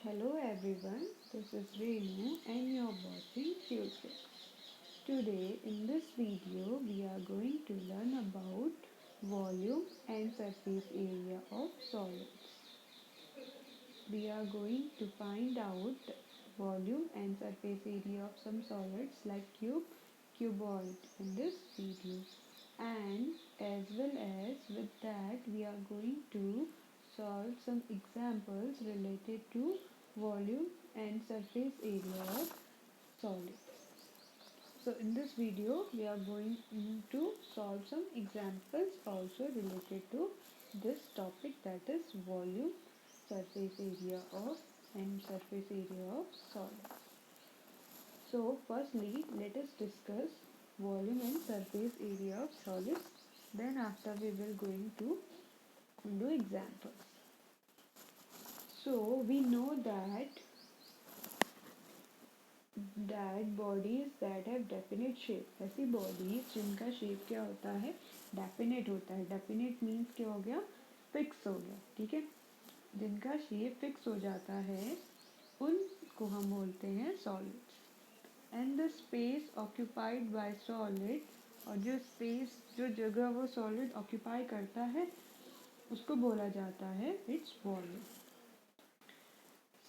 Hello everyone, this is Renu and you're watching Future. Today in this video we are going to learn about volume and surface area of solids. We are going to find out volume and surface area of some solids like cuboid in this video, and as well as with that we are going to solve some examples related to volume and surface area of solids. So in this video we are going to solve some examples also related to this topic, that is volume, surface area of and surface area of solids. So firstly let us discuss volume and surface area of solids, then after we will going to do examples. So we know that bodies that have definite shape, ऐसी bodies जिनका shape क्या होता है, definite होता है. Definite means क्या हो गया, fix हो गया. ठीक है, जिनका shape fix हो जाता है उनको हम बोलते हैं solids. And the space occupied by solid, और जो space जो जगह वो solid occupy करता है उसको बोला जाता है its volume.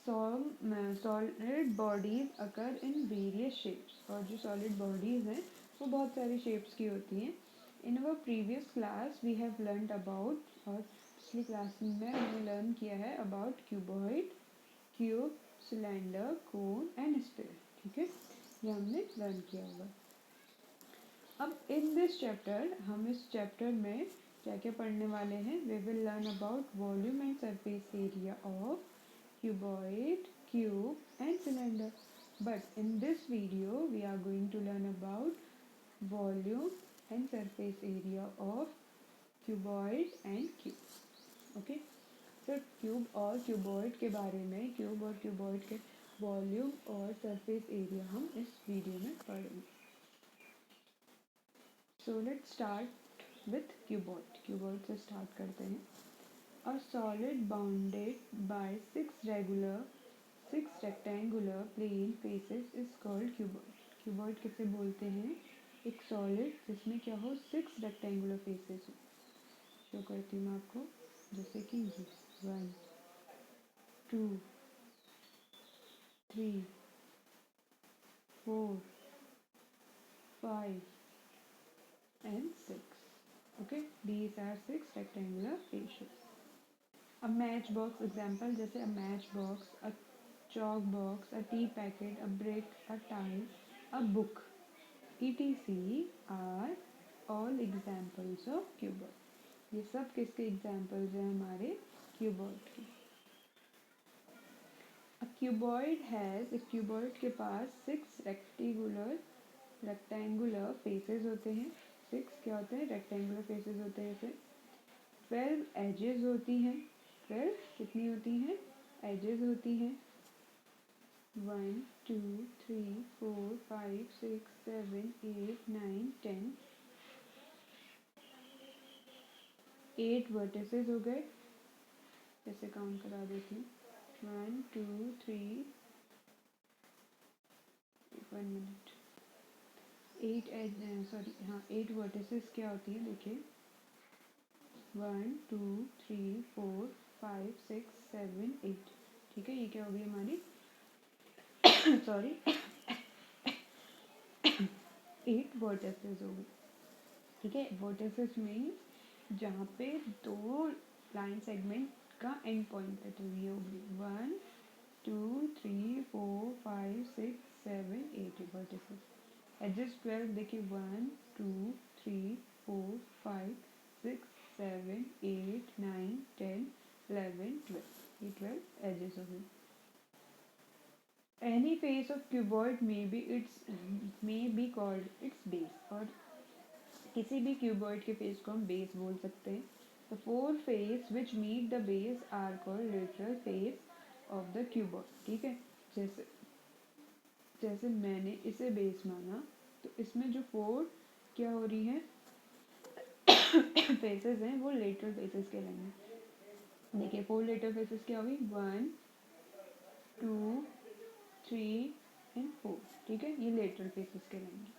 Solid bodies occur in various shapes, और जो solid bodies हैं वो बहुत सारी shapes की होती हैं. In our previous class we have learned about, और पिछली क्लास में हमने लर्न किया है about cuboid, cube, cylinder, cone and sphere. ठीक है, ये हमने लर्न किया होगा. अब in this chapter हम इस chapter में क्या क्या पढ़ने वाले हैं, we will learn about volume and surface area of cuboid, cube and cylinder. But in this video we are going to learn about volume and surface area of cuboid and cube. Okay, so cube और cuboid के बारे में, cube और cuboid के volume और surface area हम इस video में पढ़ेंगे. So let's start with cuboid. Cuboid से start करते हैं. A solid bounded by six rectangular plane faces is called cuboid. Cuboid किसे बोलते हैं, एक solid जिसमें क्या हो, six rectangular faces हो. शो करती हूँ आपको, जैसे कि 1 2 3 4 5 and 6. Okay, these are six rectangular faces. A matchbox example, जैसे a matchbox, a chalk box, a tea packet, a brick, a tile, a book, etc. are all examples of cuboid. ये सब किसके examples हैं हमारे cuboid के. A cuboid has, एक cuboid के पास six rectangular faces होते हैं. six क्या होते हैं, rectangular faces होते हैं. फिर 12 edges होती हैं. 12 कितनी होती हैं, edges होती हैं. 1 2 3 4 5 6 7 8 9 10. 8 vertices हो गए, ऐसे काउंट करा देती हूँ. 1 2 3 1 मिनट. 8 vertices क्या होती है, देखिए 1 2 3 4 5 6 7 8. ठीक है, ये क्या होगी हमारी सॉरी 8 vertices होगी. ठीक है, vertices मीन्स जहाँ पे दो लाइन सेगमेंट का एंड पॉइंट है, तो ये होगी 1 2 3 4 5 6 7 8 vertices. एडजस्ट 12 देखिए 1 2 3 4 5 6 7 8 9 10 11 12. ये 12 एजेस हो गई. Any face of cuboid may be called its base, और किसी भी cuboid के face को हम base बोल सकते हैं. The four face which meet the base are called lateral face of the cuboid. ठीक है, जैसे मैंने इसे base माना, तो इसमें जो four क्या हो रही है faces हैं वो lateral faces कहलाएंगे. देखिए 4 lateral faces क्या होगी, 1 2, 3 एंड 4। ठीक है, ये लेटरल फेसेस कहलाएंगे।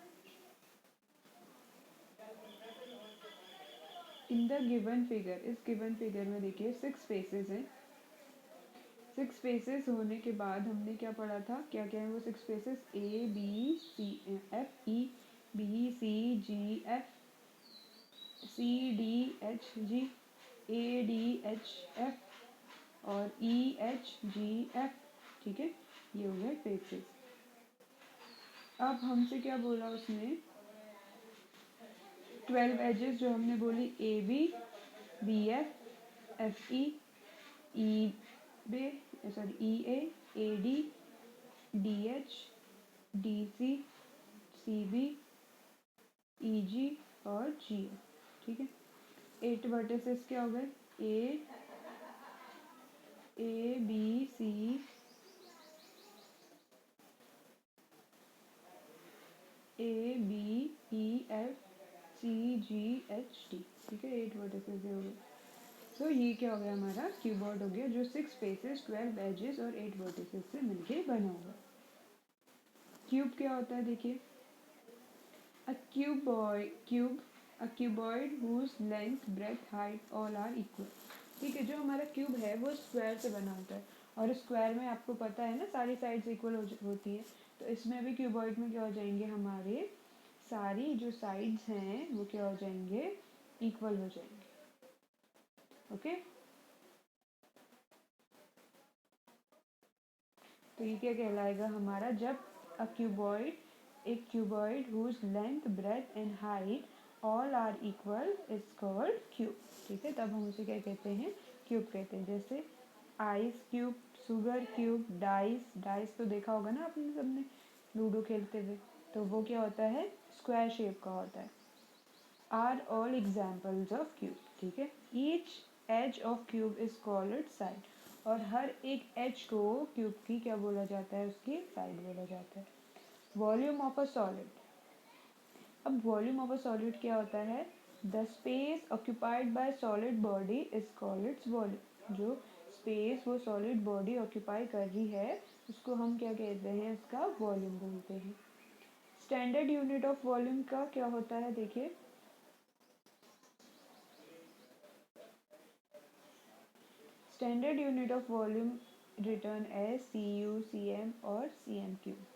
इन द गिवन फिगर, इस गिवन फिगर में देखिए 6 फेसेस हैं। 6 फेसेस होने के बाद हमने क्या पढ़ा था, क्या क्या है वो 6 faces, A B C F E, B C G F, C D H G, A D H F और ई एच जी एफ। ठीक है, ये हो गए फेसेस। अब हमसे क्या बोला उसने, 12 एजेस जो हमने बोली, A B, B F E, E B sorry E A D, D H, D C B, E G और जी। ठीक है, 8 वर्टिसेस क्या हो गए, A B C, A B E F C G H D. ठीक है, 8 vertices हो गए। तो ये क्या हो गया, हमारा क्यूबॉइड हो गया, जो 6 फेसेस, 12 एजेस और 8 वर्टिसेस से मिलके बना हुआ। क्यूब क्या होता है, देखिए, a cuboid whose length, breadth, height all are equal। ठीक है, जो हमारा क्यूब है वो स्क्वायर से बना होता है, और स्क्वायर में आपको पता है ना सारी साइड्स इक्वल होती है। तो इसमें भी क्यूबॉइड में क्या हो जाएंगे, हमारे सारी जो साइड्स हैं वो क्या हो जाएंगे, इक्वल हो जाएंगे। ओके, तो ये क्या कहलाएगा हमारा, जब अ क्यूबॉइड, एक cuboid whose length, breadth and height all are equal is called cube. ठीक है, तब हम उसे क्या कहते हैं, क्यूब कहते हैं। जैसे ice cube, sugar cube, dice, dice तो देखा होगा ना आपने सबने लूडो खेलते हुए, तो वो क्या होता है, स्क्वायर शेप का होता है। Are all examples of cube. ठीक है, each edge of cube is called side, और हर एक एज को क्यूब की क्या बोला जाता है, उसकी साइड बोला जाता है। वॉल्यूम ऑफ अ सॉलिड, अब वॉल्यूम ऑफ अ सॉलिड क्या होता है, the space occupied by solid body is called its volume. जो स्पेस वो सॉलिड बॉडी ऑक्यूपाई कर रही है उसको हम क्या कहते हैं, इसका वॉल्यूम बोलते हैं। स्टैंडर्ड यूनिट ऑफ वॉल्यूम का क्या होता है, देखिए, standard unit of volume written as CU, CM और CM cube.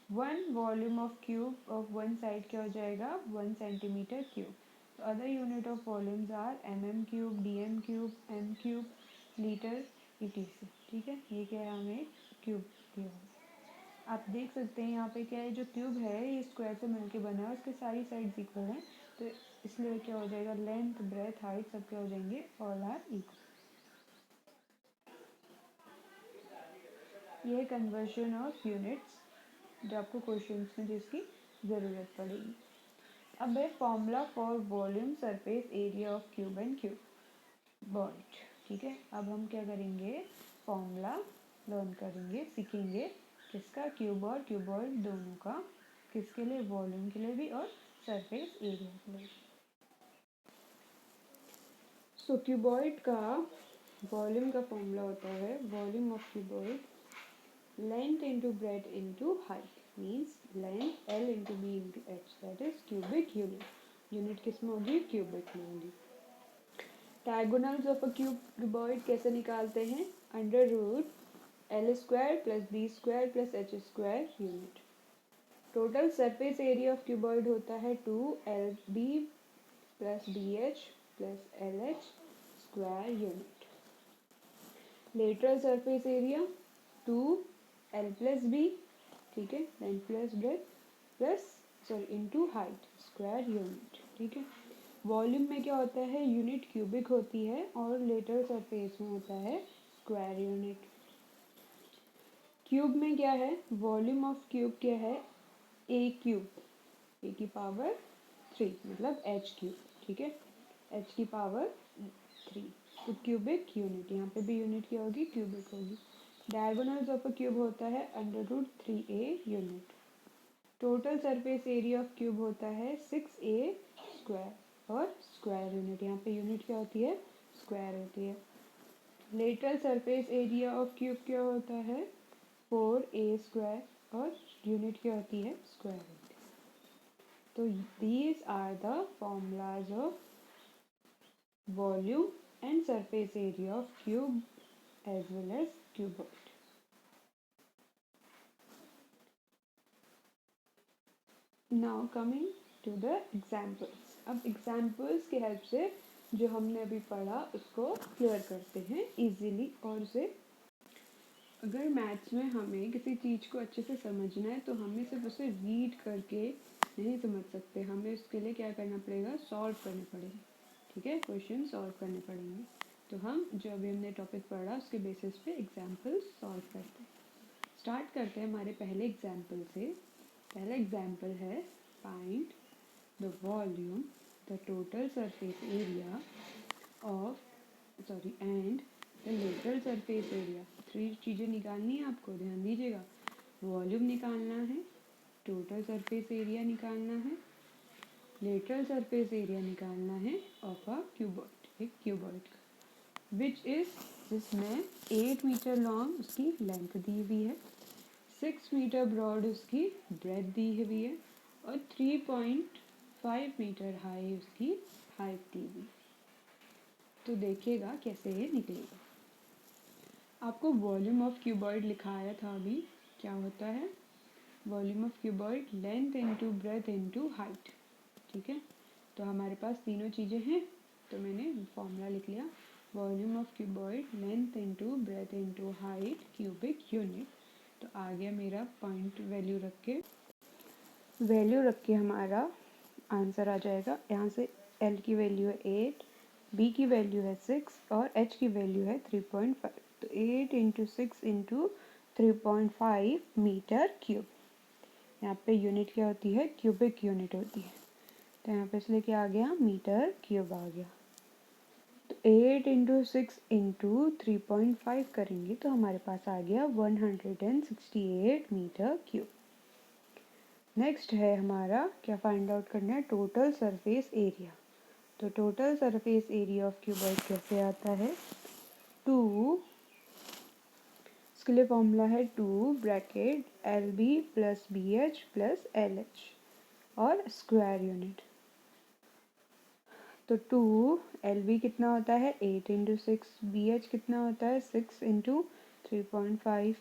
One volume of cube of one side क्या हो जाएगा, 1 centimetre cube. Other unit of volumes are MM cube, DM cube, M cube, litre, ETC। ठीक है, ये क्या है, हमें क्यूब दिया हुआ। आप देख सकते हैं यहाँ पे क्या है, जो क्यूब है ये स्क्वायर से मिलके बना है, उसके सारी साइड्स इक्वल हैं, तो इसलिए क्या हो जाएगा, लेंथ, ब्रेथ, हाइट सब क्या हो जाएंगे, ऑल आर इक्वल। ये है कन्वर्जन ऑफ यूनिट्स जो आपको क्वेश्चंस में जिसकी ज़रूरत पड़ेगी। अब है formula for volume, surface area of cube and cuboid. ठीक है, अब हम क्या करेंगे, फॉर्मूला लर्न करेंगे, सीखेंगे, किसका, क्यूब और क्यूबॉइड दोनों का, किसके लिए, वॉल्यूम के लिए भी और सरफेस एरिया के लिए। सो क्यूबॉइड का वॉल्यूम का फॉर्मूला होता है, volume of cuboid, length into breadth into height, means length L into B into H, that is cubic unit। Unit किस में होगी, क्यूबिक में होगी। डायगोनल्स ऑफ अ क्यूबॉइड कैसे निकालते हैं, under root L square plus B square plus H square unit. Total surface area of cuboid होता है 2LB plus BH plus LH square unit. Lateral surface area 2L plus B, ठीक है, length plus breadth plus sorry into height square unit. ठीक है, volume में क्या होता है, यूनिट क्यूबिक होती है और लेटरल सरफेस में होता है स्क्वायर यूनिट। क्यूब में क्या है, वॉल्यूम ऑफ क्यूब क्या है, ए क्यूब, ए की पावर 3 मतलब एच क्यूब। ठीक है, एच की पावर 3, तो क्यूबिक यूनिट, यहाँ पे भी यूनिट क्या होगी, क्यूबिक होगी। डायगोनल्स ऑफ अ क्यूब होता है under root 3A unit. Total surface area of cube होता है 6A स्क्वायर और स्क्वायर यूनिट, यहाँ पे यूनिट क्या होती है, स्क्वायर होती है। Lateral surface area of cube क्या होता है 4a² और यूनिट क्या होती है स्क्वायर रूट। तो these are the formulas of volume and surface area of cube as well as cuboid. Now coming to the examples. अब एग्जाम्पल्स की हेल्प से जो हमने अभी पढ़ा उसको क्लियर करते हैं इजीली। और से अगर मैथ्स में हमें किसी चीज़ को अच्छे से समझना है तो हमें सिर्फ उसे रीड करके नहीं समझ सकते, हमें उसके लिए क्या करना पड़ेगा, सॉल्व करने पड़ेंगे। ठीक है, क्वेश्चन सॉल्व करने पड़ेंगे। तो हम जो अभी हमने टॉपिक पढ़ा उसके बेसिस पे एग्जाम्पल्स सॉल्व करते हैं। स्टार्ट करते हैं हमारे पहले एग्जाम्पल से। पहला एग्जाम्पल है find the volume the total surface area of and the lateral surface area. 3 चीज़ें निकालनी है आपको, ध्यान दीजिएगा। वॉल्यूम निकालना है, टोटल सरफेस एरिया निकालना है, लेटरल सरफेस एरिया निकालना है ऑफ अ क्यूबॉइड, एक क्यूबॉइड का, विच इज जिसमें 8 मीटर लॉन्ग उसकी लेंथ दी हुई है, 6 मीटर ब्रॉड उसकी ब्रेथ दी हुई है और 3.5 मीटर हाई उसकी हाइट दी हुई है। तो देखिएगा कैसे ये निकलेगा। आपको वॉल्यूम ऑफ क्यूबॉइड लिखाया था अभी, क्या होता है volume of cuboid, length into breadth into height. ठीक है, तो हमारे पास तीनों चीज़ें हैं, तो मैंने फॉर्मूला लिख लिया volume of cuboid length into breadth into height cubic unit. तो आ गया मेरा पॉइंट वैल्यू रख के हमारा आंसर आ जाएगा। यहाँ से एल की वैल्यू है 8, बी की वैल्यू है 6 और एच की वैल्यू है 3.5। तो 8 इंटू 6 इंटू 3.5 मीटर क्यूब। यहाँ पे यूनिट क्या होती है, क्यूबिक यूनिट होती है। तो यहाँ पे इसलिए क्या आ गया, मीटर क्यूब आ गया। तो 8 इंटू 6 इंटू 3.5 करेंगे तो हमारे पास आ गया 168 मीटर क्यूब। नेक्स्ट है हमारा क्या फाइंड आउट करना है, टोटल सरफेस एरिया। तो total surface area of cuboid कैसे आता है, 2, इसके लिए फॉर्मूला है 2 bracket L B plus B H plus L H और स्क्वायर यूनिट। तो 2 एल बी कितना होता है 8 इंटू 6, बी एच कितना होता है 6 इंटू 3.5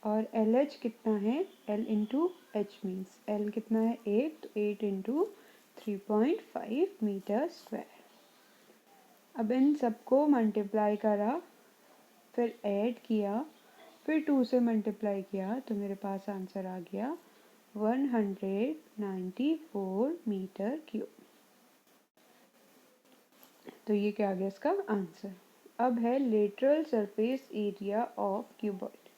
और एल एच कितना है L into H means L कितना है 8, तो 8 इंटू 3.5 मीटर स्क्वायर। अब इन सबको मल्टीप्लाई करा, फिर ऐड किया, फिर 2 से मल्टीप्लाई किया, तो मेरे पास आंसर आ गया 194 मीटर क्यूब। तो ये क्या आ गया इसका आंसर। अब है lateral surface area of cuboid.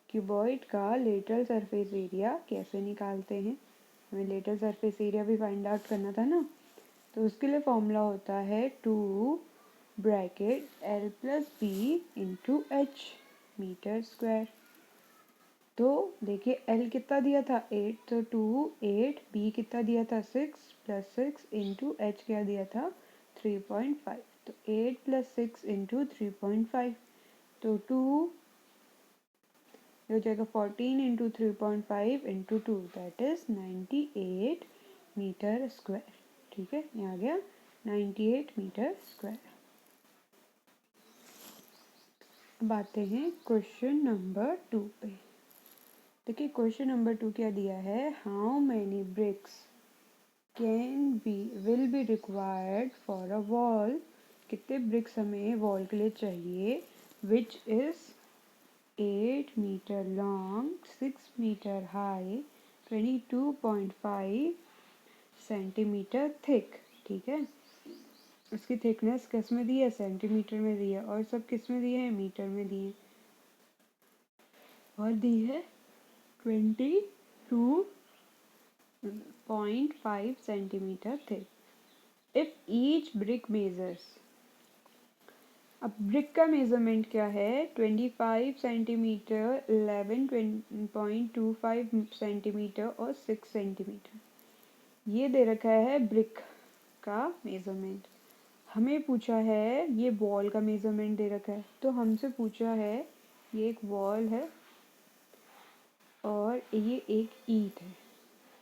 Cuboid का लेटरल सरफेस एरिया कैसे निकालते हैं, हमें लेटरल सरफेस एरिया भी फाइंड आउट करना था ना। तो उसके लिए फॉर्मूला होता है 2 bracket L plus B into H metre square. तो देखिए एल कितना दिया था 8, तो 2 8, बी कितना दिया था 6 प्लस 6 इंटू एच क्या दिया था 3.5। तो 8 प्लस 6 इंटू 3.5, तो 2 हो जाएगा 14 into 3.5 into 2, that is 98 metre square. ठीक है, ये आ गया 98 मीटर स्क्वायर। अब आते हैं क्वेश्चन नंबर 2 पे। देखिए क्वेश्चन नंबर 2 क्या दिया है, how many bricks will be required for a wall. कितने ब्रिक्स हमें वॉल के लिए चाहिए, which is 8 metre long, 6 metre high, 22.5 centimetre thick. ठीक है, इसकी थिकनेस किस में दी है, सेंटीमीटर में दी है, और सब किस में दिए हैं, मीटर में दिए, और दी है 22.5 centimeter thick. If each brick measures, अब ब्रिक का मेजरमेंट क्या है 25 सेंटीमीटर, 11.25 सेंटीमीटर और 6 सेंटीमीटर, ये दे रखा है ब्रिक का मेजरमेंट। हमें पूछा है ये वॉल का मेज़रमेंट दे रखा है, तो हमसे पूछा है ये एक वॉल है और ये एक ईंट है,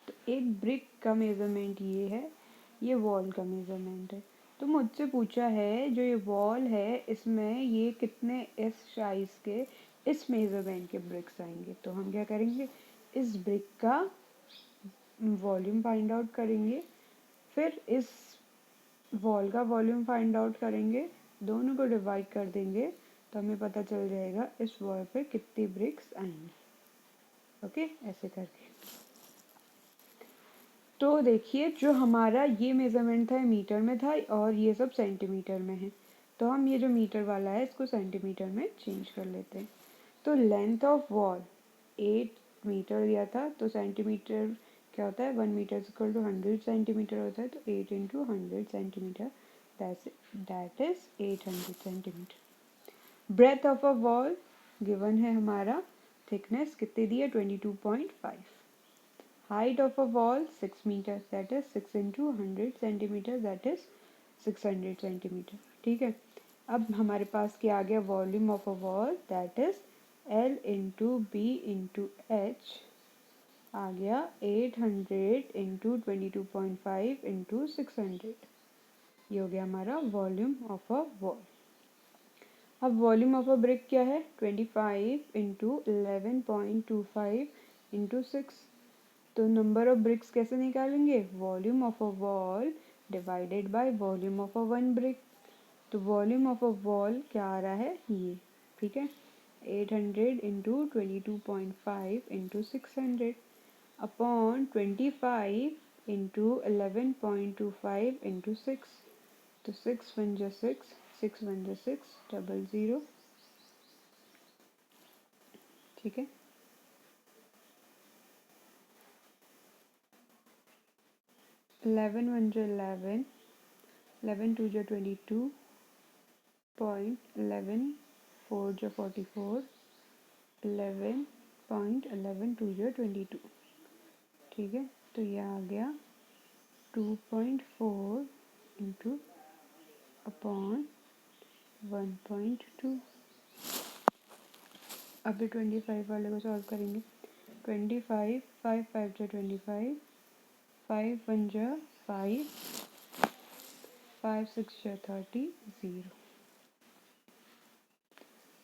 तो एक ब्रिक का मेज़रमेंट ये है, ये वॉल का मेज़रमेंट है। तो मुझसे पूछा है जो ये वॉल है इसमें ये कितने इस साइज़ के इस मेज़रमेंट के ब्रिक्स आएंगे। तो हम क्या करेंगे, इस ब्रिक का वॉल्यूम फाइंड आउट करेंगे, फिर इस वॉल का वॉल्यूम फाइंड आउट करेंगे, दोनों को डिवाइड कर देंगे तो हमें पता चल जाएगा इस वॉल पे कितनी ब्रिक्स आएंगी। ओके, ऐसे करके। तो देखिए जो हमारा ये मेज़रमेंट था मीटर में था और ये सब सेंटीमीटर में है, तो हम ये जो मीटर वाला है इसको सेंटीमीटर में चेंज कर लेते हैं। तो लेंथ ऑफ वॉल 8 मीटर दिया था, तो सेंटीमीटर क्या होता है, 1 मीटर इक्वल टू 100 सेंटीमीटर होता है, तो 8 into 100 centimetre that is 800 centimetre. Breadth of a wall given है हमारा, थिकनेस कितनी दी है 22.5। Height of a wall 6 meters, that is 6 into 100 centimeter, that is 600 centimeter। ठीक है, अब हमारे पास क्या आ गया, volume of a wall that is L into B into H आ गया 800 इंटू 22.5 इंटू 600। ये हो गया हमारा वॉल्यूम ऑफ अ वॉल। अब वॉल्यूम ऑफ अ ब्रिक क्या है, 25 इंटू 11.25 इंटू 6। तो नंबर ऑफ ब्रिक्स कैसे निकालेंगे, volume of a wall divided by volume of a one brick. तो वॉल्यूम ऑफ अ वॉल क्या आ रहा है ये, ठीक है, 800 into 22.5 into 600 upon 25 into 11.25 into 6। तो 6 1 जा 6, 6 1 जा 6, 00। ठीक है, 11 1 जा 11, 11 2 जा 22, 11 4 जा 44, 11 2 जा 22। ठीक है, तो ये आ गया 2.4 इंटू अपॉन 1.2। अभी 25 वाले को सॉल्व करेंगे। 25 5 5 जा 25, 5 1 जा 5, 5 6 जा 30, 0।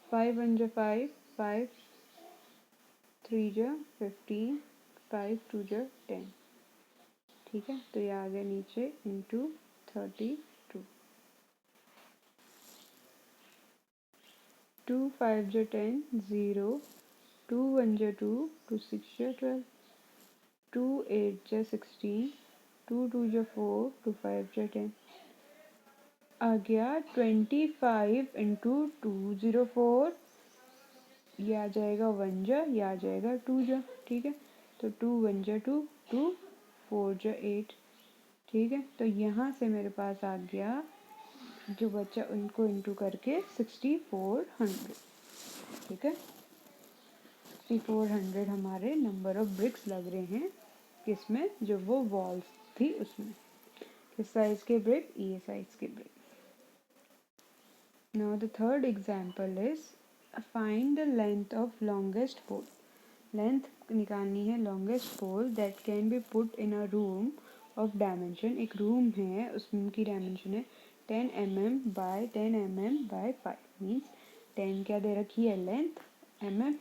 5 1 जा 5, 5 3 जा 15, 5 2 जा 10। ठीक है, तो ये आ गया नीचे इंटू 32। 2 5 जा 10, 0, 2 1 जा 2, 2 6 जा 12, 2 8 जा 16, 2 2 जा 4, 2 5 जा 10। आ गया 25 इंटू 204, ये आ जाएगा 1 जा, ये आ जाएगा 2 जा। ठीक है, तो 2 1 जा 2, 2 4 जा 8। ठीक है, तो यहाँ से मेरे पास आ गया जो बच्चा उनको इंटू करके 6400। ठीक है, 6400 हमारे नंबर ऑफ ब्रिक्स लग रहे हैं, किसमें, जो वो वॉल्स थी उसमें। किस साइज के ब्रिक, ये साइज के brick. Now the third example is find the length of longest pole. Length निकालनी है longest pole that can be put in a room of dimension. एक रूम है, उसकी डायमेंशन है 10 mm by 10 mm by 5, means 10 क्या दे रखी है length, m,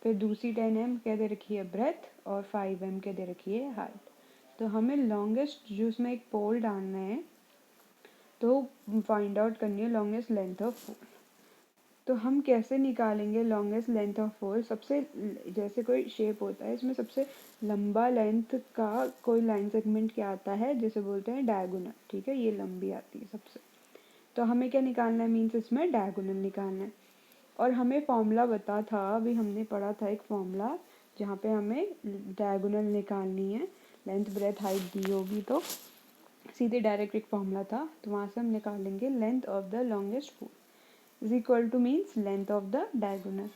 फिर दूसरी 10 m क्या दे रखी है ब्रेथ, और 5 m क्या दे रखी है हाइट। तो हमें लॉन्गेस्ट जो उसमें एक पोल डालना है, तो फाइंड आउट करनी है लॉन्गेस्ट लेंथ ऑफ पोल। तो हम कैसे निकालेंगे लॉन्गेस्ट लेंथ ऑफ पोल, सबसे जैसे कोई शेप होता है इसमें सबसे लंबा लेंथ का कोई लाइन सेगमेंट क्या आता है, जैसे बोलते हैं डायगोनल। ठीक है, ये लंबी आती है सबसे। तो हमें क्या निकालना है, मीन्स इसमें डायगोनल निकालना है। और हमें फॉर्मूला बता था, अभी हमने पढ़ा था एक फॉर्मूला जहाँ पे हमें डायगोनल निकालनी है, लेंथ ब्रेथ हाइट दी होगी तो सीधे डायरेक्ट एक फॉर्मूला था, तो वहाँ से हम निकालेंगे length of the longest pole is equal to means length of the diagonal.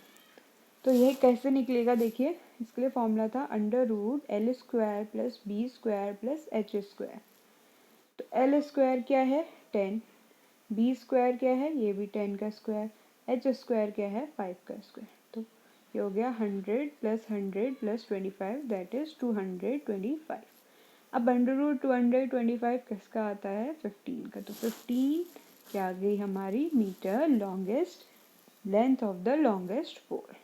तो यह कैसे निकलेगा, देखिए इसके लिए फॉर्मूला था under root L² plus B² plus H²। तो L² क्या है 10, बी स्क्वायर क्या है, ये भी 10 का स्क्वायर, एच स्क्वायर क्या है, 5 का स्क्वायर। तो ये हो गया 100 + 100 + 25 दैट इज़ 225। अब √225 किसका आता है, 15 का। तो 15 क्या आ गई हमारी metre longest, length of the longest pole.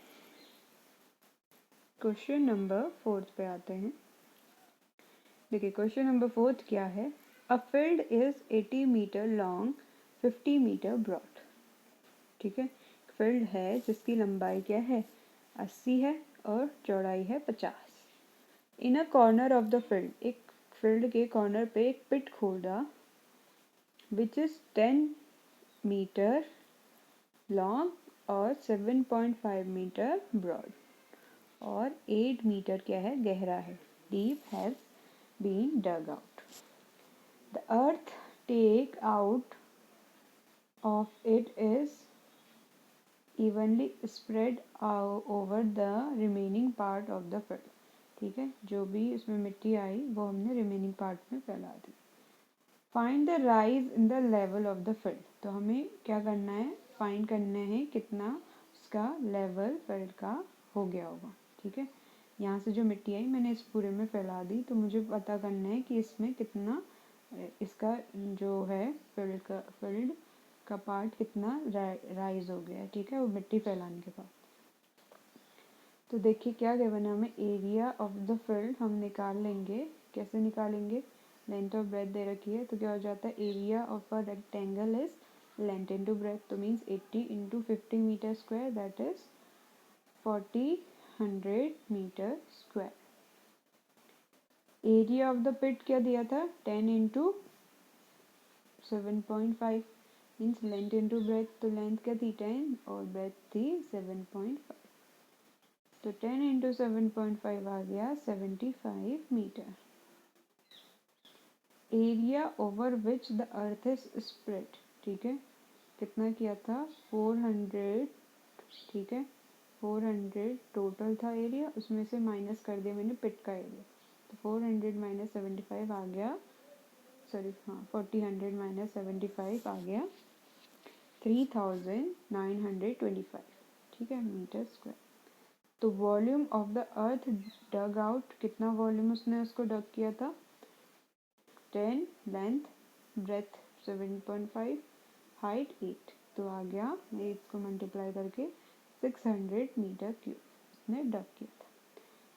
Question number 4 पे आते हैं। देखिए क्वेश्चन नंबर 4 क्या है, a field is 80 metre long 50 metre broad. ठीक है, फील्ड है जिसकी लंबाई क्या है, 80 है और चौड़ाई है 50। In a corner of the field, एक फील्ड के कॉर्नर पे एक पिट खोदा विच इज 10 मीटर लॉन्ग और 7.5 मीटर ब्रॉड और 8 मीटर क्या है, गहरा है। Deep has been dug out. The earth take out of it is evenly spread over the remaining part of the field। ठीक है, जो भी इसमें मिट्टी आई वो हमने रिमेनिंग पार्ट में फैला दी। Find the rise in the level of the field. तो हमें क्या करना है, फाइंड करना है कितना उसका लेवल फील्ड का हो गया होगा। ठीक है, यहाँ से जो मिट्टी आई मैंने इस पूरे में फैला दी, तो मुझे पता करना है कि इसमें कितना इसका जो है फील्ड का पार्ट कितना राइज हो गया है। ठीक है, वो मिट्टी फैलाने के बाद। तो देखिए क्या गिवन है हमें, एरिया ऑफ द फील्ड हम निकाल लेंगे। कैसे निकालेंगे, लेंथ और ब्रेथ दे रखी है, तो क्या हो जाता है, area of a rectangle is length into breadth. तो means 80 × 50 metre square that is 40 metre square. Area of the pit क्या दिया था, 10 × 7.5 मीन्स लेंथ इंटू ब्रेथ। तो लेंथ क्या थी 10 और ब्रेथ थी 7.5, तो 10 × 7.5 आ गया 75 metre. Area over which the earth is spread. ठीक है, कितना किया था 400। ठीक है, 400 टोटल था एरिया, उसमें से माइनस कर दिया मैंने पिट का एरिया, तो 400 - 75 आ गया, सॉरी हाँ 40 - 75 आ गया 3925। ठीक है, मीटर स्क्वायर। तो volume of the earth dug out, कितना वॉल्यूम उसने उसको डग किया था, 10, लेंथ ब्रेथ 7.5, हाइट 8, तो आ गया, मैं इसको मल्टीप्लाई करके 600 मीटर क्यूब उसने डग किया था।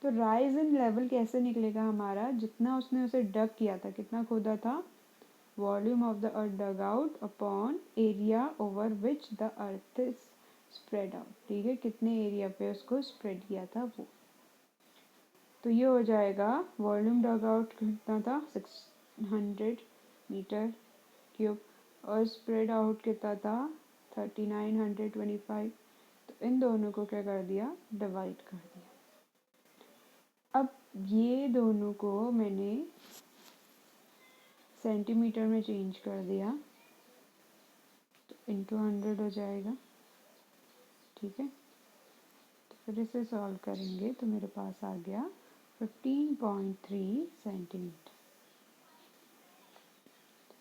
तो राइज इन लेवल कैसे निकलेगा हमारा, जितना उसने उसे डग किया था, कितना खोदा था, volume of the earth dug out upon area over which the earth is spread out. ठीक है, कितने एरिया पे उसको स्प्रेड किया था वो। तो ये हो जाएगा वॉल्यूम डग आउट कितना था 600 मीटर क्यूब और स्प्रेड आउट कितना था 3925। तो इन दोनों को क्या कर दिया, डिवाइड कर दिया। अब ये दोनों को मैंने सेंटीमीटर में चेंज कर दिया, तो इंटू 100 हो जाएगा। ठीक है, तो फिर इसे सॉल्व करेंगे तो मेरे पास आ गया 15.3 सेंटीमीटर।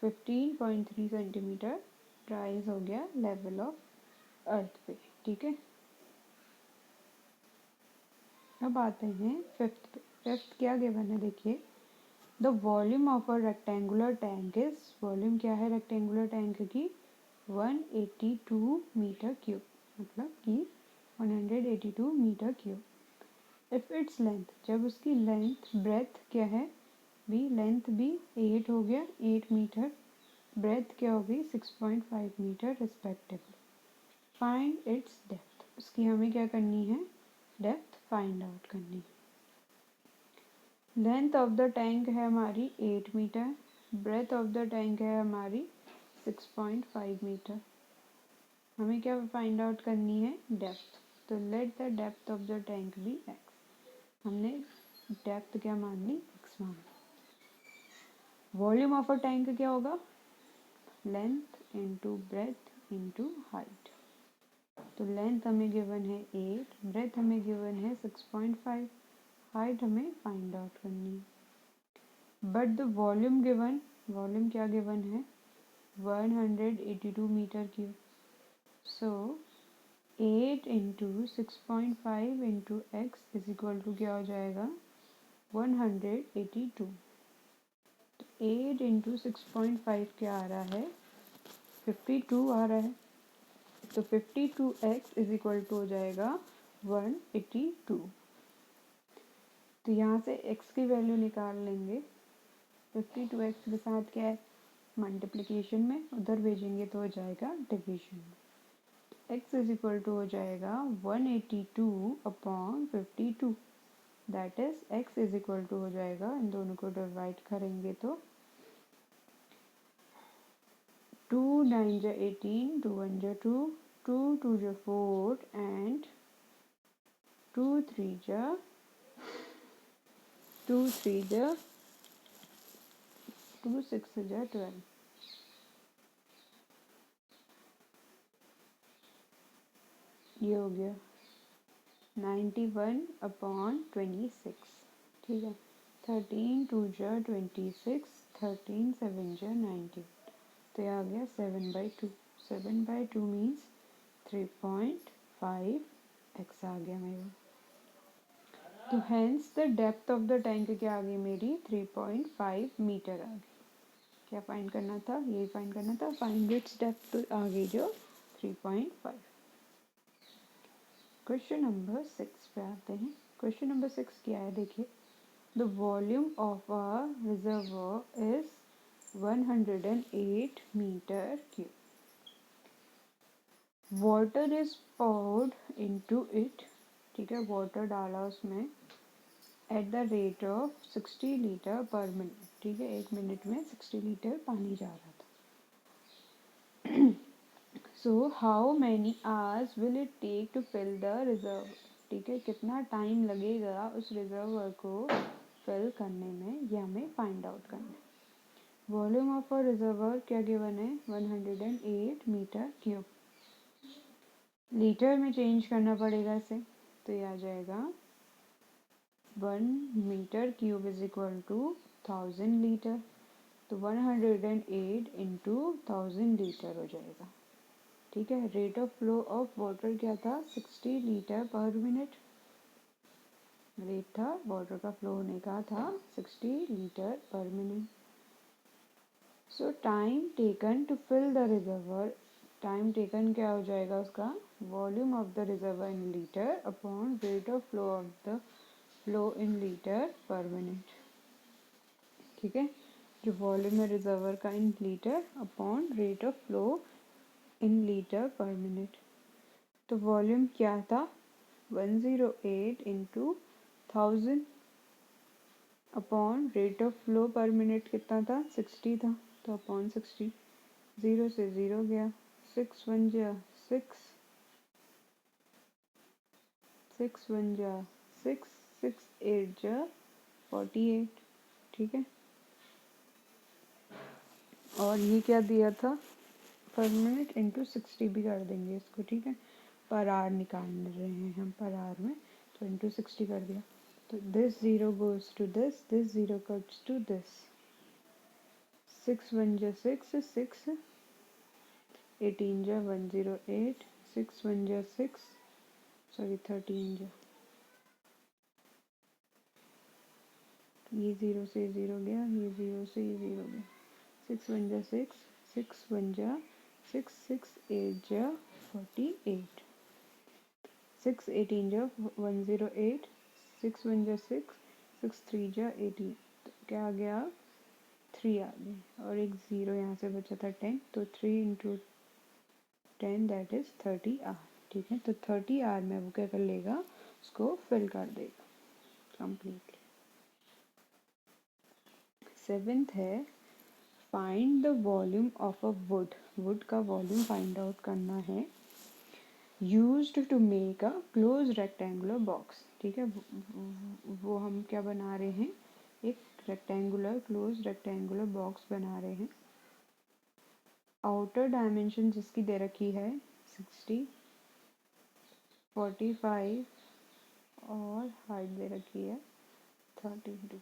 15.3 सेंटीमीटर राइज हो गया लेवल ऑफ अर्थ पे। ठीक है, अब आते हैं फिफ्थ पे। फिफ्थ क्या गिवन है, देखिए the volume of a rectangular tank is, volume क्या है रेक्टेंगुलर टैंक की, 182 मीटर क्यूब, मतलब कि 182 metre cube. If its length, जब उसकी लेंथ ब्रेथ क्या है, भी लेंथ भी 8 हो गया 8 मीटर, ब्रेथ क्या होगी 6.5 metre respectively. Find its depth, उसकी हमें क्या करनी है, डेप्थ फाइंड आउट करनी है। लेंथ ऑफ द टैंक है हमारी 8 metre, breadth of the tank है हमारी 6.5 मीटर, हमें क्या फाइंड आउट करनी है, डेप्थ। तो let the depth of the tank be x, हमने डेप्थ क्या मान ली, एक्स मान ली। वॉल्यूम ऑफ अ टैंक क्या होगा, length into breadth into height. तो लेंथ हमें गिवन है 8, ब्रेथ हमें गिवन है 6.5, हाइट हमें फाइंड आउट करनी है। But the volume given, volume क्या गिवन है 182 metre cube. So 8 into 6.5 into x is equal to क्या हो जाएगा 182। 8 इंटू 6.5 क्या आ रहा है 52 आ रहा है। तो 52x इज इक्वल टू हो जाएगा 182। तो यहाँ से x की वैल्यू निकाल लेंगे। 52x के साथ क्या है मल्टीप्लिकेशन में, उधर भेजेंगे तो हो जाएगा डिवीजन में। x इज इक्वल टू हो जाएगा 182 upon 52। That is x is equal to हो जाएगा, इन दोनों को डिवाइड करेंगे तो 2 9 जा 18, 2 1 जा 2, 2 2 जा 4 and 2 3 जा 2 3 जा 2 6 जा 12। ये हो गया 91 अपॉन 26। ठीक है 13 2 जा 26, 13 7 जा 90। तो ये आ गया 7/2। 7/2 मीन्स 3.5 x आ गया मेरा। तो hence the depth of the tank क्या आ गई मेरी 3.5 मीटर आ गई। क्या फाइंड करना था, यही फाइंड करना था। फाइंड इट्स डेप्थ तो आ गई जो 3.5। क्वेश्चन नंबर 6 पे आते हैं। क्वेश्चन नंबर 6 क्या है देखिए। The volume of a reservoir is 108 metre cube. Water is poured into it. ठीक है वाटर डाला उसमें at the rate of 60 litre per minute. ठीक है 1 मिनट में 60 लीटर पानी जा रहा था। So how many hours will it take to fill the reserve. ठीक है कितना टाइम लगेगा उस रिजर्वर को फिल करने में, ये हमें फाइंड आउट करना है। वॉल्यूम ऑफ अ रिजर्वर क्या गिवन है 108 मीटर क्यूब। लीटर में चेंज करना पड़ेगा इसे, तो ये आ जाएगा 1 metre cube is equal to 1000 litre. तो 108 इंटू 1000 लीटर हो जाएगा। ठीक है rate of flow of water क्या था 60 लीटर पर मिनट। रेट था वाटर का फ्लो होने का था 60 litre per minute. So time taken to fill the reservoir. Time taken क्या हो जाएगा उसका volume of the reservoir in litre upon rate of flow of the flow in litre per minute. ठीक है जो वॉल्यूम है रिजर्वर का in litre upon rate of flow in litre per minute. तो वॉल्यूम क्या था 108 into 1000 upon rate of flow पर minute कितना था 60 था। तो अपॉन 60 0 से 0 गया 6 1 जा 6 6 1 जा 6 6 8 जा 48। ठीक है और ये क्या दिया था पर मिनट इंटू 60 भी कर देंगे इसको। ठीक है पर आवर निकाल रहे हैं हम पर आवर में, तो इंटू 60 कर दिया। तो this zero goes to this zero cuts to this. 6 1 जा 6 6 18 जा 108 6 1 जा 6 सॉरी 13 जा ये 0 से 0 गया ये 0 से 0 गया 6 1 जा 6 6 1 जा 6 6 8 जा 48 6 18 जा 108 6 1 जा 6 6 3 जा 18। तो क्या आ गया 3 आ गए और एक 0 यहाँ से बचा था 10। तो 3 इंटू 10 दैट इज 30 आर। ठीक है तो 30 आर में वो क्या कर लेगा उसको फिल कर देगा कंप्लीटली। 7th है find the volume of a wood. Wood का वॉल्यूम फाइंड आउट करना है used to make a close rectangular box. ठीक है वो हम क्या बना रहे हैं एक रेक्टेंगुलर क्लोज रेक्टेंगुलर बॉक्स बना रहे हैं। आउटर डायमेंशन जिसकी दे रखी है 60 45 और हाइट दे रखी है 32।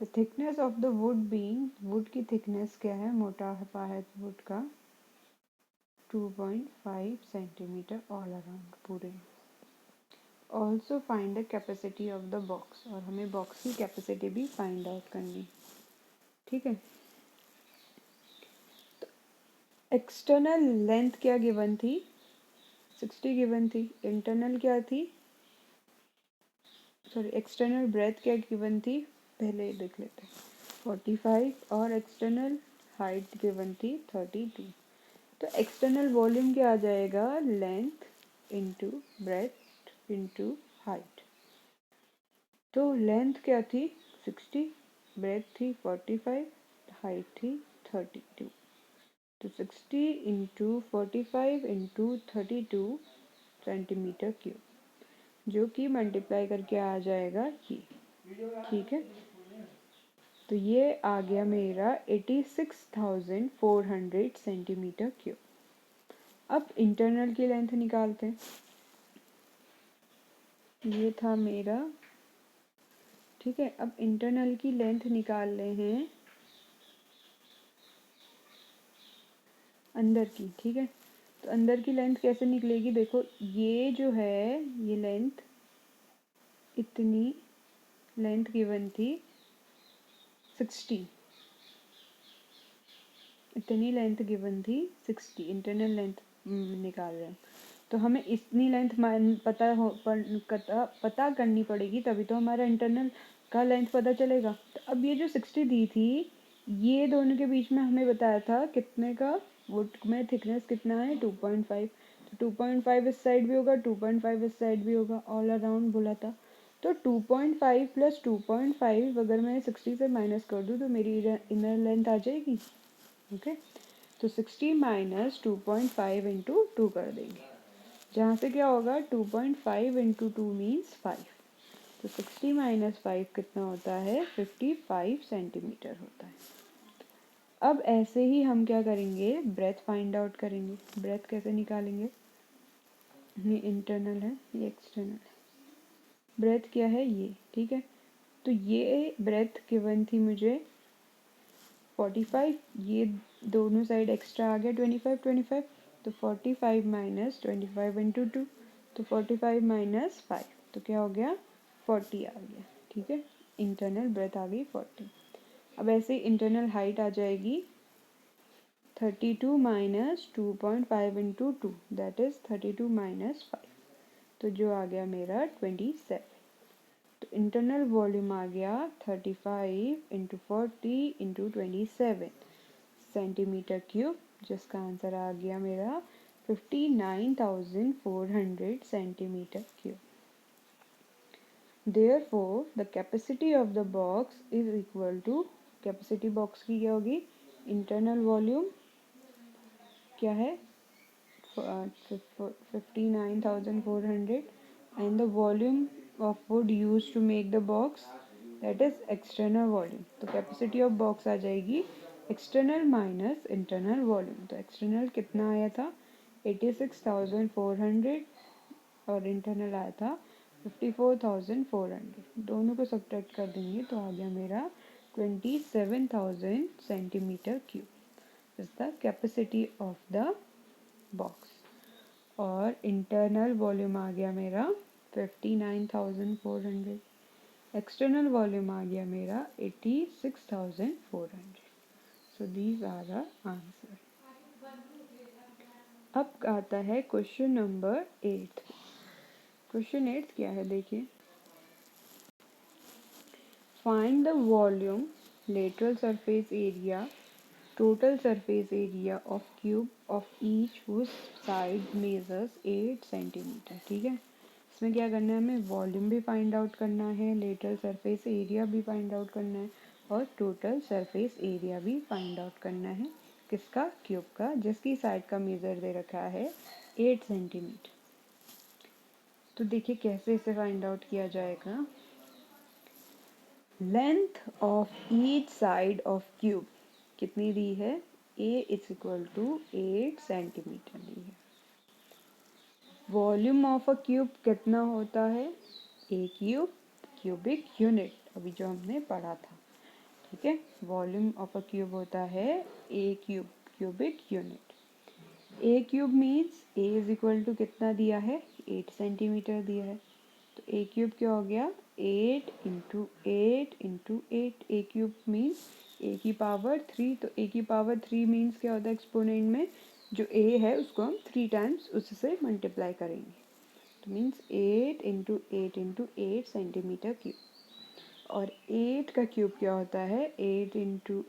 The thickness of the wood being, would की थिकनेस क्या है, मोटापा है वुड का 2.5 सेंटीमीटर ऑल अराउंड पूरे। Also find the capacity of the box, और हमें बॉक्स की कैपेसिटी भी फाइंड आउट करनी, ठीक है। तो एक्सटर्नल लेंथ क्या गिवन थी, 60 गिवन थी। इंटरनल क्या थी, सॉरी एक्सटर्नल ब्रेथ क्या गिवन थी, पहले देख लेते हैं, 45, और एक्सटर्नल हाइट गिवन थी 32। तो एक्सटर्नल वॉल्यूम क्या आ जाएगा, length into breadth into height. तो लेंथ क्या थी 60, ब्रेथ थी 45, हाइट थी 32। तो 60 इंटू 45 इंटू 32 सेंटीमीटर क्यूब, जो कि मल्टीप्लाई करके आ जाएगा ये, ठीक है। तो ये आ गया मेरा 86,400 सेंटीमीटर क्यूब। अब इंटरनल की लेंथ निकालते हैं। ये था मेरा, ठीक है। अब इंटरनल की लेंथ निकाल रहे हैं अंदर की, ठीक है। तो अंदर की लेंथ कैसे निकलेगी, देखो ये जो है ये लेंथ, इतनी लेंथ गिवन थी 60, इतनी लेंथ गिवन थी 60, इंटरनल लेंथ निकाल रहे हैं। तो हमें इतनी लेंथ पता करनी पड़ेगी, तभी तो हमारा इंटरनल का लेंथ पता चलेगा। तो अब ये जो 60 दी थी, ये दोनों के बीच में हमें बताया था कितने का, वुड में थिकनेस कितना है 2.5। तो 2.5 इस साइड भी होगा, 2.5 इस साइड भी होगा, ऑल अराउंड बोला था। तो 2.5 प्लस 2.5 अगर मैं 60 से माइनस कर दूँ तो मेरी इनर लेंथ आ जाएगी, ओके। तो 60 माइनस 2.5 इंटू 2 कर देंगे, जहाँ से क्या होगा 2.5 इंटू 2 मीन्स 5। तो 60 माइनस 5 कितना होता है, 55 सेंटीमीटर होता है। अब ऐसे ही हम क्या करेंगे, ब्रेथ फाइंड आउट करेंगे। ब्रेथ कैसे निकालेंगे, ये इंटरनल है, ये एक्सटर्नल है। ब्रेथ क्या है ये, ठीक है। तो ये ब्रेथ गिवन थी मुझे 45, ये दोनों साइड एक्स्ट्रा आ गया 25, तो 45 माइनस 25 इंटू 2, तो 45 माइनस 5, तो क्या हो गया 40 आ गया, ठीक है। इंटरनल ब्रेथ आ गई 40। अब ऐसे इंटरनल हाइट आ जाएगी 32 minus 2.5 into 2, that is 32 minus 5, तो जो आ गया मेरा 27। तो इंटरनल वॉल्यूम आ गया 35 इंटू 40 इंटू 27 सेंटीमीटर क्यूब, जिसका आंसर आ गया मेरा 59,400 centimetre cube. Therefore, the capacity of the box is equal to, capacity box की क्या होगी, इंटरनल वॉल्यूम क्या है 59,400 and the volume of wood used to make the box, that is external volume। तो capacity of box आ जाएगी external minus internal volume. तो external कितना आया था 86,400 और इंटरनल आया था 54,400, दोनों को सब्ट्रैक्ट कर देंगे तो आ गया मेरा 27,000 centimetre cube is the capacity of the box. और इंटरनल वॉल्यूम आ गया मेरा 59,400, एक्सटर्नल वॉल्यूम आ गया मेरा 86,400। So these are the answer. अब आता है क्वेश्चन नंबर 8। क्वेश्चन 8 क्या है देखिए, find the volume, lateral surface area, total surface area of cube of each whose side measures 8 centimetre, ठीक है। इसमें क्या करना है, हमें वॉल्यूम भी फाइंड आउट करना है, लेटरल सरफेस एरिया भी फाइंड आउट करना है, और टोटल सरफेस एरिया भी फाइंड आउट करना है, किसका, क्यूब का, जिसकी साइड का मेजर दे रखा है 8 सेंटीमीटर। तो देखिए कैसे इसे फाइंड आउट किया जाएगा। Length of each side of cube कितनी दी है, a is equal to 8 centimetre दी है। वॉल्यूम ऑफ अ क्यूब कितना होता है, ए क्यूब क्यूबिक यूनिट, अभी जो हमने पढ़ा था। ठीक है। वॉल्यूम ऑफ अ क्यूब होता है a cube, cubic unit. A cube means a is equal to कितना दिया है, 8 सेंटीमीटर दिया है। तो ए क्यूब क्या हो गया, 8 इंटू 8 इंटू 8। ए क्यूब मीन्स ए की पावर 3। तो ए की पावर 3 मीन्स क्या होता है, एक्सपोनेंट में जो ए है उसको हम 3 टाइम्स उससे मल्टीप्लाई करेंगे। तो means 8 into 8 into 8 centimetre cube. और 8 का क्यूब क्या होता है, 8 इंटू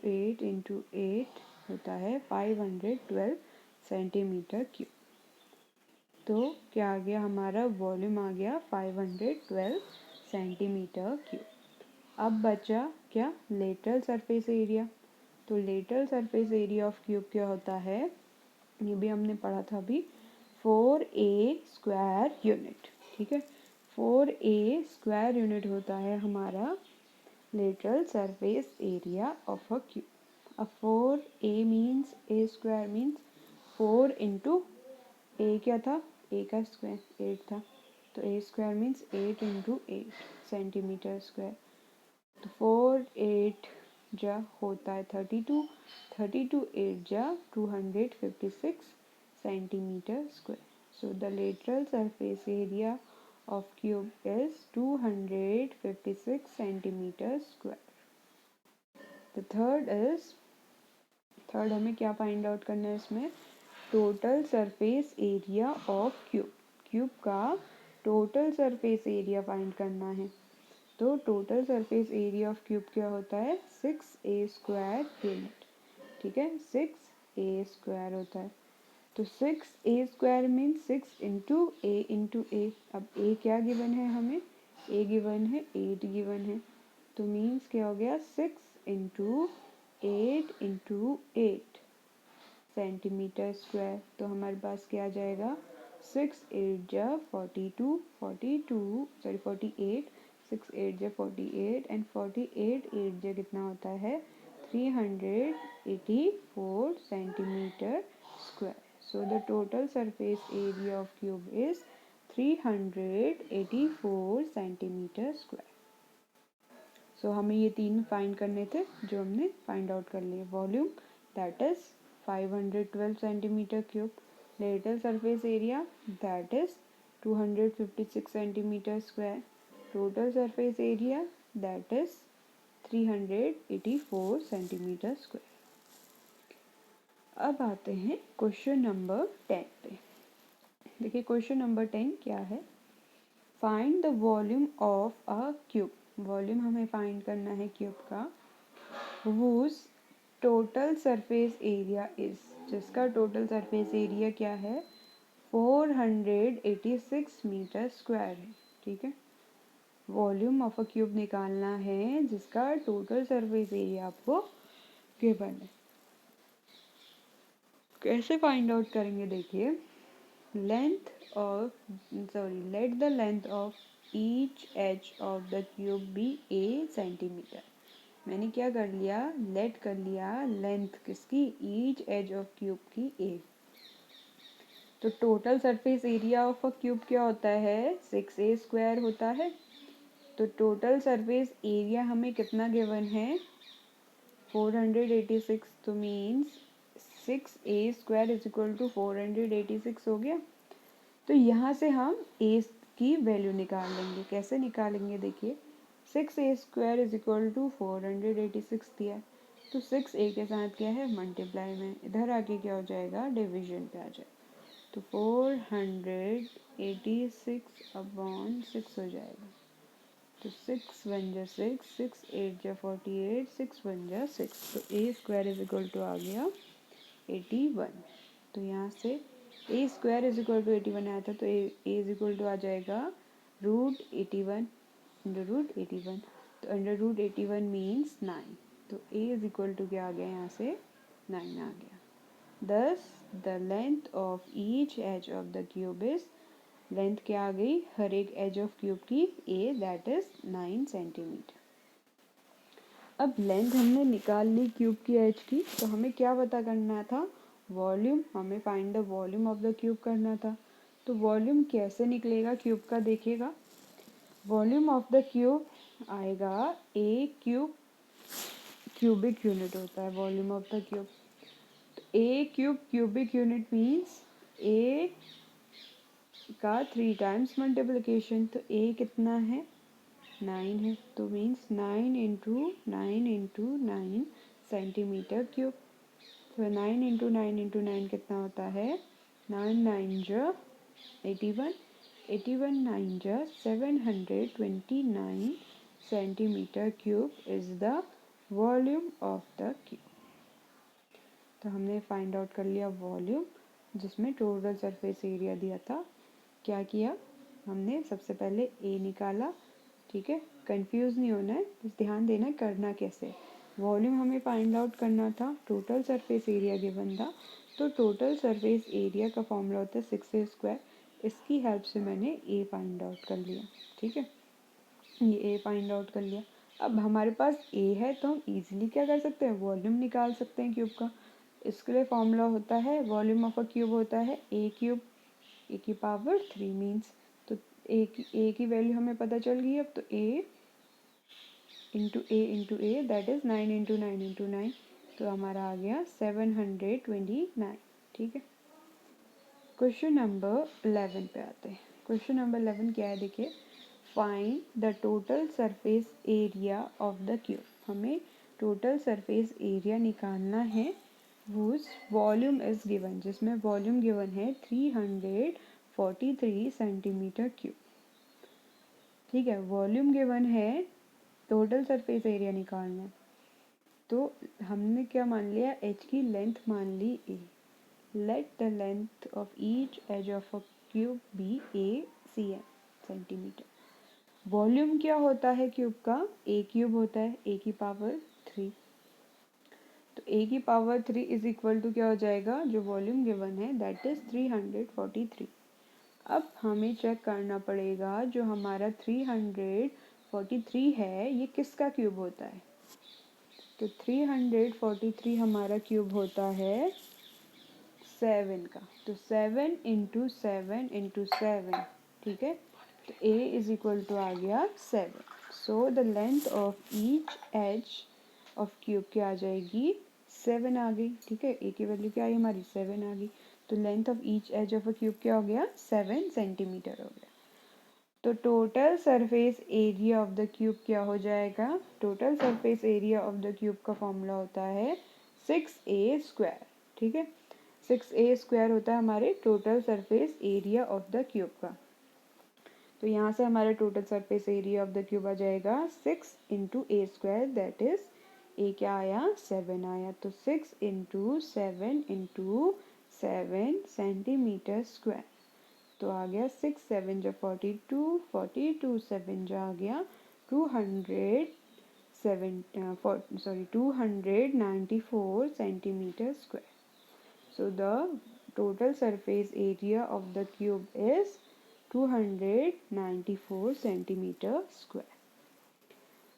8 होता है 512 सेंटीमीटर क्यूब। तो क्या आ गया, हमारा वॉल्यूम आ गया 512 सेंटीमीटर क्यूब। अब बचा क्या, लेटरल सरफेस एरिया। तो lateral surface area of cube क्या होता है, ये भी हमने पढ़ा था अभी, 4a स्क्वायर यूनिट। ठीक है, 4a स्क्वायर यूनिट होता है हमारा lateral surface area of a cube. अब 4a means a square means 4 into a क्या था, ए का स्क्वायर 8 था, तो a square means 8 into 8 centimetre square. तो 4 8 जा होता है 32, 32 8 जा 256 centimetre square. So the lateral surface area of cube is 256 centimeter square. The third हमें क्या फाइंड आउट करना है इसमें, total surface area of cube. Cube का टोटल सरफेस एरिया फाइंड करना है। तो total surface area of cube क्या होता है, 6a स्क्वायर यूनिट। ठीक है, 6a स्क्वायर होता है। तो 6a स्क्वायर मीन्स 6 इंटू ए। अब a क्या गिवन है हमें, a गिवन है 8 गिवन है। तो मीन्स क्या हो गया, 6 इंटू 8 इंटू 8 सेंटीमीटर स्क्वायर। तो हमारे पास क्या आ जाएगा, 6 8 जा 42, 48, 6 8 जा 48 एंड 48 8 जा कितना होता है, 384 centimetre square. So the total surface area of cube is 384 centimetre square. So हमें ये तीन फाइंड करने थे जो हमने फाइंड आउट कर लिए। Volume that is 512 centimetre cube, lateral surface area that is 256 centimetre square, total surface area that is 384 centimetre square. अब आते हैं क्वेश्चन नंबर 10 पे। देखिए क्वेश्चन नंबर 10 क्या है, find the volume of a cube. Volume हमें फाइंड करना है क्यूब का, whose total surface area is, जिसका टोटल सरफेस एरिया क्या है, 486 मीटर स्क्वायर है। ठीक है, वॉल्यूम ऑफ अ क्यूब निकालना है जिसका टोटल सरफेस एरिया आपको गिवन है। कैसे फाइंड आउट करेंगे, देखिए, let the length of each edge of the cube be a centimetre. मैंने क्या कर लिया, लेट कर लिया लेंथ किसकी, ईच एज ऑफ क्यूब की ए। तो total surface area of a cube क्या होता है, 6a स्क्वायर होता है। तो टोटल सरफेस एरिया हमें कितना गिवन है, 486। तो means 6a square is equal to 486 हो गया। तो यहाँ से हम a की वैल्यू निकाल लेंगे। कैसे निकालेंगे, देखिए, 6a square is equal to 486 दिया है, तो 6a के साथ क्या है, मल्टीप्लाई में, इधर आके क्या हो जाएगा, डिवीजन पे आ जाएगा। तो 486 अपॉन 6 हो जाएगा। तो 6 1 जा 6, 6 8 जा 48, 6 1 जा 6। तो a square is equal to आ गया 81। तो यहाँ से a square is equal to 81 आया था, तो ए इज इक्वल टू आ जाएगा √81 अंडर रूट 81। तो अंडर रूट 81 मीन्स 9। तो ए इज इक्वल टू क्या आ गया, यहाँ से 9 आ गया। Thus the length of each edge of the cube is, length क्या आ गई हर एक एज ऑफ क्यूब की, ए दैट इज 9 सेंटीमीटर। अब लेंथ हमने निकाल ली क्यूब की एज की, तो हमें क्या पता करना था, वॉल्यूम। हमें find the volume of the cube करना था। तो वॉल्यूम कैसे निकलेगा क्यूब का, देखिएगा, वॉल्यूम ऑफ द क्यूब आएगा ए क्यूब क्यूबिक यूनिट होता है वॉल्यूम ऑफ द क्यूब। तो ए क्यूब क्यूबिक यूनिट मीन्स ए का 3 टाइम्स मल्टीप्लिकेशन। तो ए कितना है 9 है, तो मीन्स 9 सेंटीमीटर क्यूब। तो 9 कितना होता है 9 9 81, 81 9 729 centimetre cube is the volume of the cube. तो हमने फाइंड आउट कर लिया वॉल्यूम, जिसमें टोटल सरफेस एरिया दिया था। क्या किया हमने, सबसे पहले ए निकाला, ठीक है, कंफ्यूज नहीं होना है, बस ध्यान देना करना कैसे। वॉल्यूम हमें फाइंड आउट करना था, टोटल सरफेस एरिया गिवन था, तो टोटल सरफेस एरिया का फॉर्मूला होता है 6a²। इसकी हेल्प से मैंने ए फाइंड आउट कर लिया, ठीक है, ये ए फाइंड आउट कर लिया। अब हमारे पास ए है तो हम इजीली क्या कर सकते हैं, वॉल्यूम निकाल सकते हैं क्यूब का। इसके लिए फॉर्मूला होता है, वॉल्यूम ऑफ अ क्यूब होता है ए क्यूब, ए की पावर 3 मीन्स, तो ए की वैल्यू हमें पता चल गई। अब तो ए इंटू ए दैट इज 9 तो हमारा आ गया 729, ठीक है। क्वेश्चन नंबर 11 पे आते हैं। क्वेश्चन नंबर 11 क्या है, देखिए, find the total surface area of the cube. हमें टोटल सरफेस एरिया निकालना है, whose वॉल्यूम इज गिवन, जिसमें वॉल्यूम गिवन है 343 सेंटीमीटर क्यूब, ठीक है। वॉल्यूम गिवन है, टोटल सरफेस एरिया निकालना है, तो हमने क्या मान लिया, एच की लेंथ मान ली a. Let the length of each edge of a cube be a c m centimetre. Volume क्या होता है क्यूब का, ए क्यूब होता है, ए की पावर 3। तो ए की पावर 3 इज इक्वल टू क्या हो जाएगा, जो वॉल्यूम गिवन है दैट इज 343। अब हमें चेक करना पड़ेगा जो हमारा 343 है ये किसका क्यूब होता है। तो 343 हमारा क्यूब होता है 7 का। तो 7 इंटू 7, ठीक है। तो A इज इक्वल टू आ गया 7। So the length of each edge of cube क्या आ जाएगी, 7 आ गई, ठीक है। ए की वैल्यू क्या आई हमारी 7 आ गई। तो length of each edge of a cube क्या हो गया 7 सेंटीमीटर हो गया। तो total surface area of the cube क्या हो जाएगा, total surface area of the cube का फॉर्मूला होता है 6a², ठीक है। 6a² होता है हमारे total surface area of the cube का। तो यहाँ से हमारा total surface area of the cube आ जाएगा 6 into a² that is a क्या आया 7 आया। तो 6 इंटू 7 सेंटीमीटर स्क्वायर। तो आ गया 6 7 जा 42, 42 7 जा आ गया 294 centimetre square. So the total surface area of the cube is 294 centimeter square.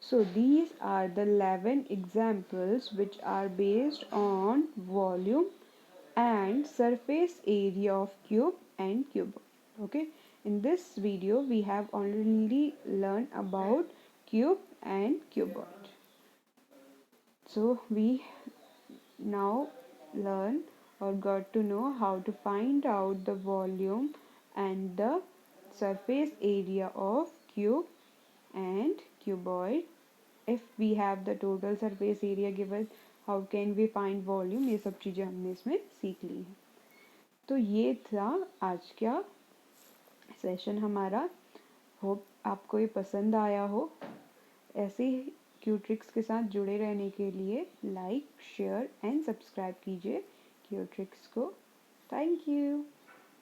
So these are the 11 examples which are based on volume and surface area of cube and cuboid. Okay, in this video we have already learned about cube and cuboid. So we now learn or got to know how to find out the volume and the surface area of cube and cuboid. If we have the total surface area given, how can we find volume, ये सब चीज़ें हमने इसमें सीख ली हैं। तो ये था आज का सेशन हमारा। होप आपको ये पसंद आया हो। ऐसे ही क्यूट्रिक्स के साथ जुड़े रहने के लिए लाइक शेयर एंड सब्सक्राइब कीजिए क्यूट्रिक्स को। Thank you.